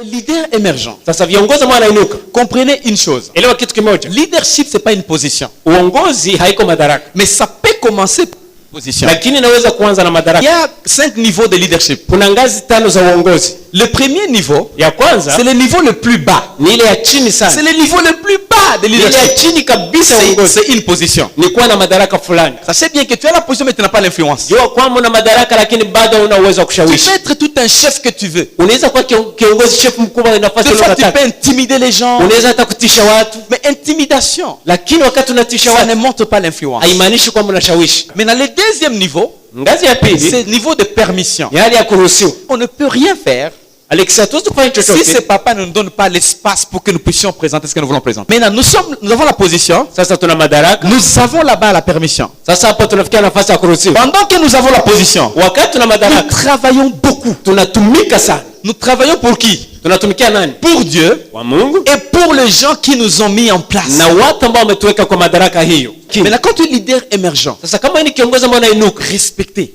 Leader émergent. Sasa viongozi ambao wanainuka, Comprenez une chose. elewa kitu kimoja. Leadership, c'est pas une position. Uongozi haiko madaraka, Mais ça peut commencer par une position. lakini inaweza kuanza na Il y madaraka. a 5 niveaux de leadership. Kuna ngazi 5 za uongozi. Le premier niveau, Ya kwanza c'est le niveau le plus bas. ni ile ya chini C'est sana, le niveau le plus bas de ile ya leadership. chini kabisa ya uongozi, C'est une position. ni kuwa na madaraka fulani. Sachez bien que tu as la position mais tu n'as pas l'influence. Jua kwamba una madaraka lakini bado una uwezo wa Tu kushawishi. peux être tout un chef que tu veux. Unaweza kuwa kiongozi, chef mkubwa, nafasi Des fois, tu unayotaka. peux intimider les gens. Unaweza hata kutisha watu, Mais intimidation, lakini wakati unatisha ça watu ne montre pas l'influence. haimaanishi kwamba unashawishi. Maintenant, le deuxième niveau, Ngazi ya pili c'est le niveau de permission. ni hali ya kuruhusiwa. On ne peut rien faire Alexia, tuwezi kufanya si ce chochote papa ne nous donne pas l'espace pour que nous puissions présenter ce que nous voulons présenter. Maintenant, nous avons la position. sasa. Tuna madaraka Nous avons là-bas la permission. sasa, hapo tunafikia nafasi ya kuruhusiwa. Pendant que nous avons la position, Wakati tuna nous madaraka travaillons beaucoup. tunatumika sana. Nous travaillons pour qui? Tunatumikia nani? Pour Dieu Kwa Mungu et pour les gens qui nous ont mis en place. na watu ambao wametuweka kwa madaraka hiyo. Maintenant, quand tu es leader émergent, Sasa kama ni kiongozi ambaye anainuka respecté,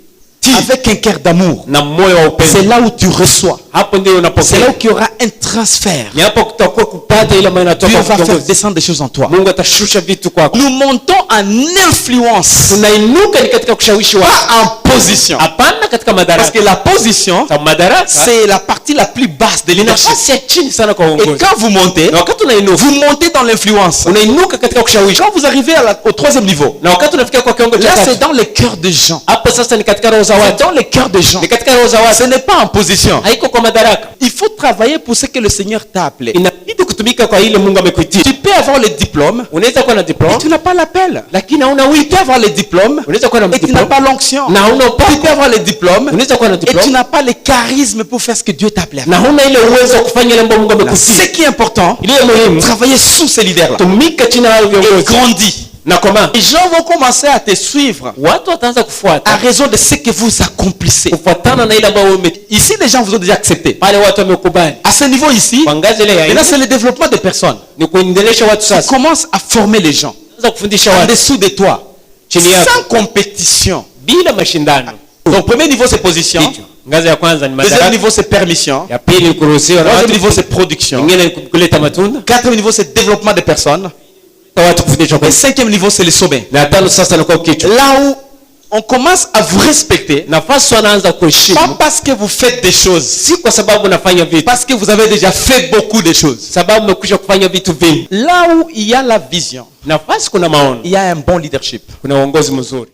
avec un cœur d'amour, na moyo wa c'est upendo, là où tu reçois. hapo ndio C'est là unapokea. où il y aura un transfert. Ni hapo kutakuwa kupata ile ambayo Dieu inatoka va kwa faire kiongozi. descendre des choses en toi. Mungu atashusha vitu kwako. Nous montons en influence, Tunainuka ni katika kushawishi watu, pas en position. hapana katika Parce madaraka. que la position, Sababu madaraka c'est la partie la plus basse de ni leadership. nafasi ya chini sana kwa Et uongozi. quand vous montez, Na wakati unainuka, vous montez dans l'influence. unainuka katika kushawishi. Quand vous arrivez au troisième niveau, Na wakati unafikia kwa kiwango cha là c'est tatu, dans les cœurs des gens. hapo sasa ni katika roho za C'est watu, dans les cœurs des gens. ni katika roho za Ce watu, n'est pas en position. haiko kwa madaraka. Il faut travailler pour ce que le Seigneur t'a appelé. Inabidi kutumika kwa ile Mungu amekuitia. Tu peux avoir le diplôme, Unaweza kuwa na mais diploma tu n'as pas l'appel. lakini hauna Tu wito. peux avoir le diplôme, Unaweza kuwa na et tu n'as diploma pas l'onction. na hauna Tu upako. peux avoir le diplôme, Unaweza kuwa na et tu diploma n'as pas le charisme pour faire ce que Dieu t'a appelé à faire. na huna ile uwezo wa kufanya ile ambayo Mungu Ce amekutia. qui est important, Ile muhimu, travailler sous ces leaders-là. tumika chini ya hao Et viongozi grandis. na koma. Les gens vont commencer à te suivre Watu wataanza à kufuata raison de ce que vous accomplissez. kufuatana na ile ambayo ume Ici, les gens vous ont déjà accepté. pale, watu wamekubali. À ce niveau ici, Kwa ngazi ile ya maintenant hivi c'est le développement des personnes. ni kuendelesha watu Tu sasa. commences à former les gens Anza kufundisha en watu dessous de toi, chini yako sans compétition. bila mashindano. Donc, premier niveau, c'est position. Hicho. Ngazi ya kwanza ni Deuxième madaraka, niveau, c'est permission. ya pili ni kuruhusiwa na Troisième watu, niveau, c'est production. nyingine ni kuleta matunda, Quatrième niveau, c'est développement des personnes. watu kufundishwa kwa. Et cinquième niveau, c'est le sommet. Na tano sasa ni kwa kichwa. Là où on commence à vous respecter, Nafasi wanaanza kuheshimu, pas parce que vous faites des choses, si kwa sababu unafanya vitu, parce que vous avez déjà fait beaucoup de choses. sababu umekwisha kufanya vitu vingi. Là où il y a la vision, Nafasi kuna maono, il y a un bon leadership. kuna uongozi mzuri.